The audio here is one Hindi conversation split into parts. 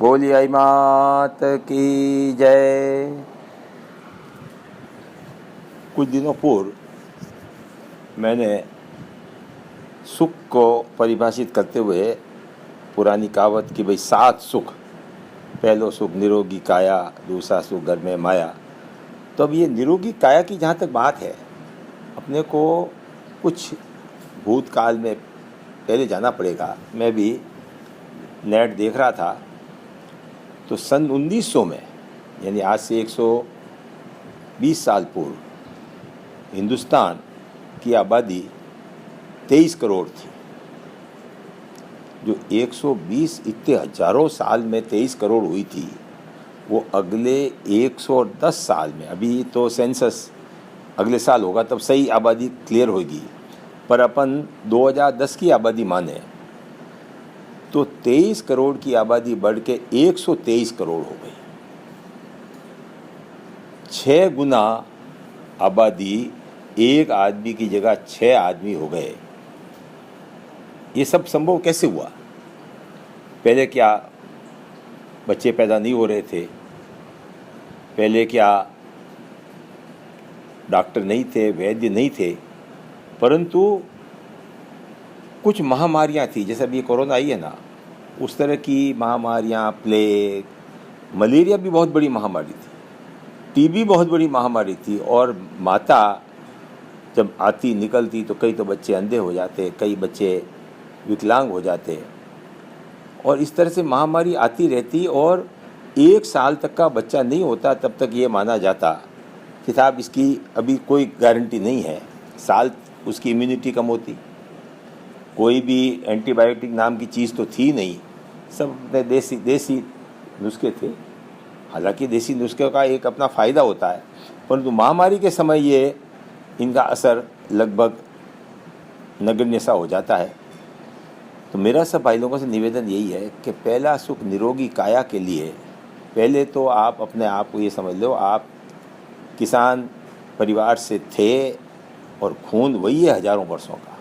बोलिए आई मात की जय। कुछ दिनों पूर्व मैंने सुख को परिभाषित करते हुए पुरानी कहावत की भाई 7 सुख, पहलो सुख निरोगी काया, दूसरा सुख घर में माया। तो अब ये निरोगी काया की जहाँ तक बात है, अपने को कुछ भूतकाल में पहले जाना पड़ेगा। मैं भी नेट देख रहा था तो सन 1900 में, यानी आज से 120 साल पूर्व, हिंदुस्तान की आबादी 23 करोड़ थी। जो 120 इतने हजारों साल में 23 करोड़ हुई थी, वो अगले 110 साल में, अभी तो सेंसस अगले साल होगा तब सही आबादी क्लियर होगी, पर अपन 2010 की आबादी माने तो 23 करोड़ की आबादी बढ़ के 123 करोड़ हो गई। 6 गुना आबादी, एक आदमी की जगह 6 आदमी हो गए। ये सब संभव कैसे हुआ? पहले क्या बच्चे पैदा नहीं हो रहे थे? पहले क्या डॉक्टर नहीं थे, वैद्य नहीं थे? परंतु कुछ महामारियां थी, जैसे अभी कोरोना आई है ना, उस तरह की महामारियां, प्लेग, मलेरिया भी बहुत बड़ी महामारी थी, टीबी बहुत बड़ी महामारी थी। और माता जब आती निकलती तो कई तो बच्चे अंधे हो जाते, कई बच्चे विकलांग हो जाते, और इस तरह से महामारी आती रहती। और 1 साल तक का बच्चा नहीं होता तब तक ये माना जाता कि साहब इसकी अभी कोई गारंटी नहीं है, साल उसकी इम्यूनिटी कम होती। कोई भी एंटीबायोटिक नाम की चीज़ तो थी नहीं, सब देसी नुस्खे थे। हालांकि देसी नुस्खे का एक अपना फ़ायदा होता है, परंतु महामारी के समय ये इनका असर लगभग नगण्य सा हो जाता है। तो मेरा सब भाई लोगों से निवेदन यही है कि पहला सुख निरोगी काया के लिए पहले तो आप अपने आप को ये समझ लो, आप किसान परिवार से थे और खून वही है हजारों वर्षों का,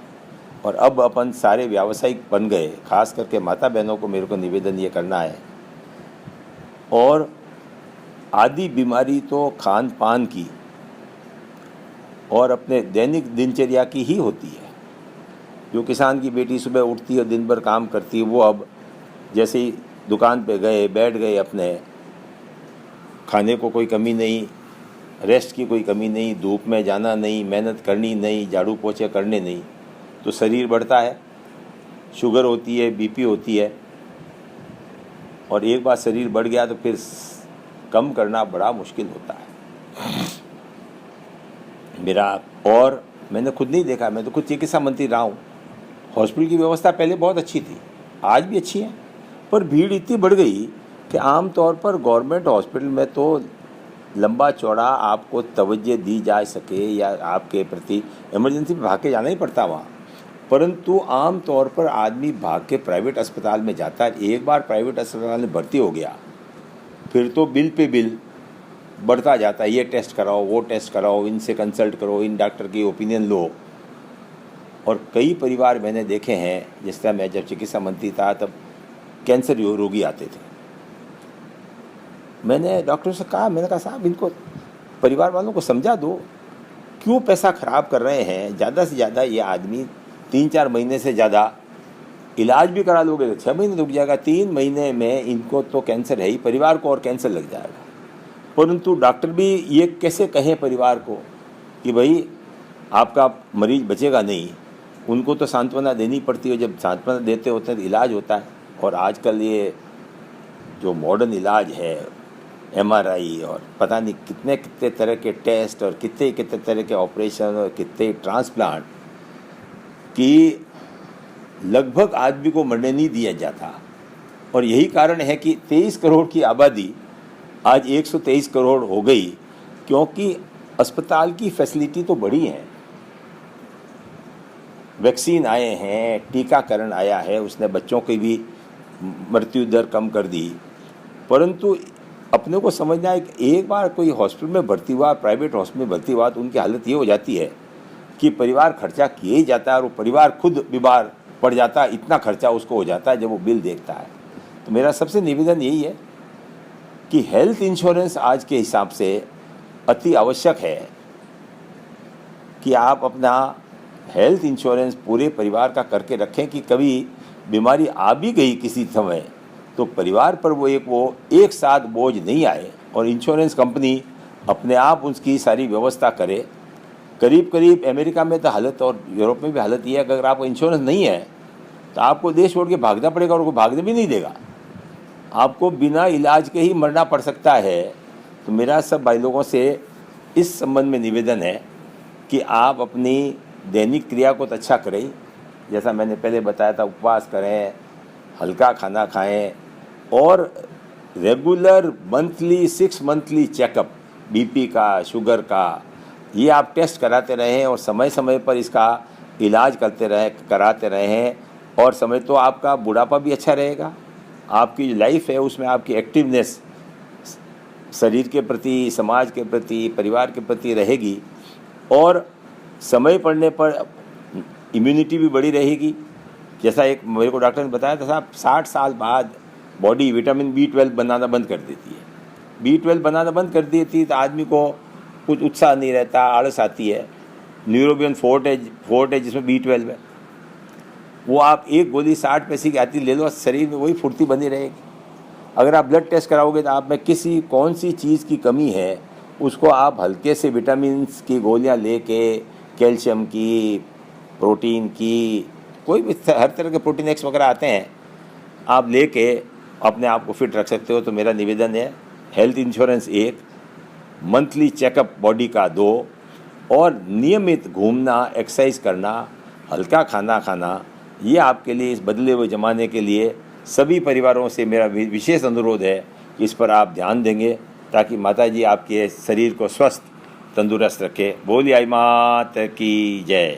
और अब अपन सारे व्यावसायिक बन गए। खास करके माता बहनों को मेरे को निवेदन ये करना है, और आधी बीमारी तो खान पान की और अपने दैनिक दिनचर्या की ही होती है। जो किसान की बेटी सुबह उठती है और दिन भर काम करती है, वो अब जैसे ही दुकान पे गए, बैठ गए अपने, खाने को कोई कमी नहीं, रेस्ट की कोई कमी नहीं, धूप में जाना नहीं, मेहनत करनी नहीं, झाड़ू पोछे करने नहीं, तो शरीर बढ़ता है, शुगर होती है, बीपी होती है, और एक बार शरीर बढ़ गया तो फिर कम करना बड़ा मुश्किल होता है। मेरा, और मैंने खुद नहीं देखा, मैं तो खुद चिकित्सा मंत्री रहा हूँ। हॉस्पिटल की व्यवस्था पहले बहुत अच्छी थी, आज भी अच्छी है, पर भीड़ इतनी बढ़ गई कि आम तौर पर गवर्नमेंट हॉस्पिटल में तो लंबा चौड़ा आपको तवज्जो दी जा सके या आपके प्रति इमरजेंसी में भाग के जाना ही पड़ता वहाँ, परंतु आम तौर पर आदमी भाग के प्राइवेट अस्पताल में जाता है। एक बार प्राइवेट अस्पताल में भर्ती हो गया फिर तो बिल पे बिल बढ़ता जाता है। ये टेस्ट कराओ, वो टेस्ट कराओ, इनसे कंसल्ट करो, इन डॉक्टर की ओपिनियन लो। और कई परिवार मैंने देखे हैं, जिस तरह मैं जब चिकित्सा मंत्री था तब कैंसर रोगी आते थे। मैंने डॉक्टर से कहा, मैंने कहा साहब इनको परिवार वालों को समझा दो, क्यों पैसा ख़राब कर रहे हैं? ज़्यादा से ज़्यादा ये आदमी 3-4 महीने से ज़्यादा इलाज भी करा लोगे तो 6 महीने रुक जाएगा, 3 महीने में इनको तो कैंसर है ही, परिवार को और कैंसर लग जाएगा। परंतु डॉक्टर भी ये कैसे कहें परिवार को कि भाई आपका मरीज बचेगा नहीं? उनको तो सांत्वना देनी पड़ती है, जब सांत्वना देते होते हैं तो इलाज होता है। और आजकल ये जो मॉडर्न इलाज है, MRI और पता नहीं कितने कितने तरह के टेस्ट और कितने कितने तरह के ऑपरेशन और कितने ट्रांसप्लांट की, लगभग आदमी को मरने नहीं दिया जाता। और यही कारण है कि 23 करोड़ की आबादी आज 123 करोड़ हो गई, क्योंकि अस्पताल की फैसिलिटी तो बढ़ी है, वैक्सीन आए हैं, टीकाकरण आया है, उसने बच्चों की भी मृत्यु दर कम कर दी। परंतु अपने को समझना है कि एक बार कोई हॉस्पिटल में भर्ती हुआ, प्राइवेट हॉस्पिटल में भर्ती हुआ, तो उनकी हालत ये हो जाती है कि परिवार खर्चा किए ही जाता है, और वो परिवार खुद बीमार पड़ जाता है, इतना खर्चा उसको हो जाता है जब वो बिल देखता है। तो मेरा सबसे निवेदन यही है कि हेल्थ इंश्योरेंस आज के हिसाब से अति आवश्यक है कि आप अपना हेल्थ इंश्योरेंस पूरे परिवार का करके रखें कि कभी बीमारी आ भी गई किसी समय तो परिवार पर वो एक साथ बोझ नहीं आए और इंश्योरेंस कंपनी अपने आप उसकी सारी व्यवस्था करे। करीब करीब अमेरिका में तो हालत और यूरोप में भी हालत ये है कि अगर आपको इंश्योरेंस नहीं है तो आपको देश छोड़ के भागना पड़ेगा और वो भागने भी नहीं देगा, आपको बिना इलाज के ही मरना पड़ सकता है। तो मेरा सब भाई लोगों से इस संबंध में निवेदन है कि आप अपनी दैनिक क्रिया को तो अच्छा करें, जैसा मैंने पहले बताया था, उपवास करें, हल्का खाना खाएं और regular monthly 6 monthly checkup BP का, शुगर का, ये आप टेस्ट कराते रहें और समय समय पर इसका इलाज कराते रहें और समय तो आपका बुढ़ापा भी अच्छा रहेगा, आपकी जो लाइफ है उसमें आपकी एक्टिवनेस शरीर के प्रति, समाज के प्रति, परिवार के प्रति रहेगी और समय पड़ने पर इम्यूनिटी भी बढ़ी रहेगी। जैसा एक मेरे को डॉक्टर ने बताया था साहब, 60 साल बाद बॉडी विटामिन B12 बनाना बंद कर देती है। B12 बनाना बंद कर देती है तो आदमी को कुछ उत्साह नहीं रहता, आलस आती है। न्यूरोबियन फोर्ट है जिसमें B12 है, वो आप एक गोली 60 पैसे की आती ले लो, शरीर में वही फुर्ती बनी रहेगी। अगर आप ब्लड टेस्ट कराओगे तो आप में कौन सी चीज़ की कमी है उसको आप हल्के से विटामिन की गोलियां लेके, कैल्शियम की, प्रोटीन की, कोई भी हर तरह के प्रोटीन एक्स वगैरह आते हैं, आप लेके अपने आप को फिट रख सकते हो। तो मेरा निवेदन है health insurance 1, monthly checkup body का 2 और नियमित घूमना, एक्सरसाइज करना, हल्का खाना खाना, ये आपके लिए इस बदले हुए ज़माने के लिए सभी परिवारों से मेरा विशेष अनुरोध है कि इस पर आप ध्यान देंगे ताकि माता जी आपके शरीर को स्वस्थ तंदुरुस्त रखे। बोलिए आई मात की जय।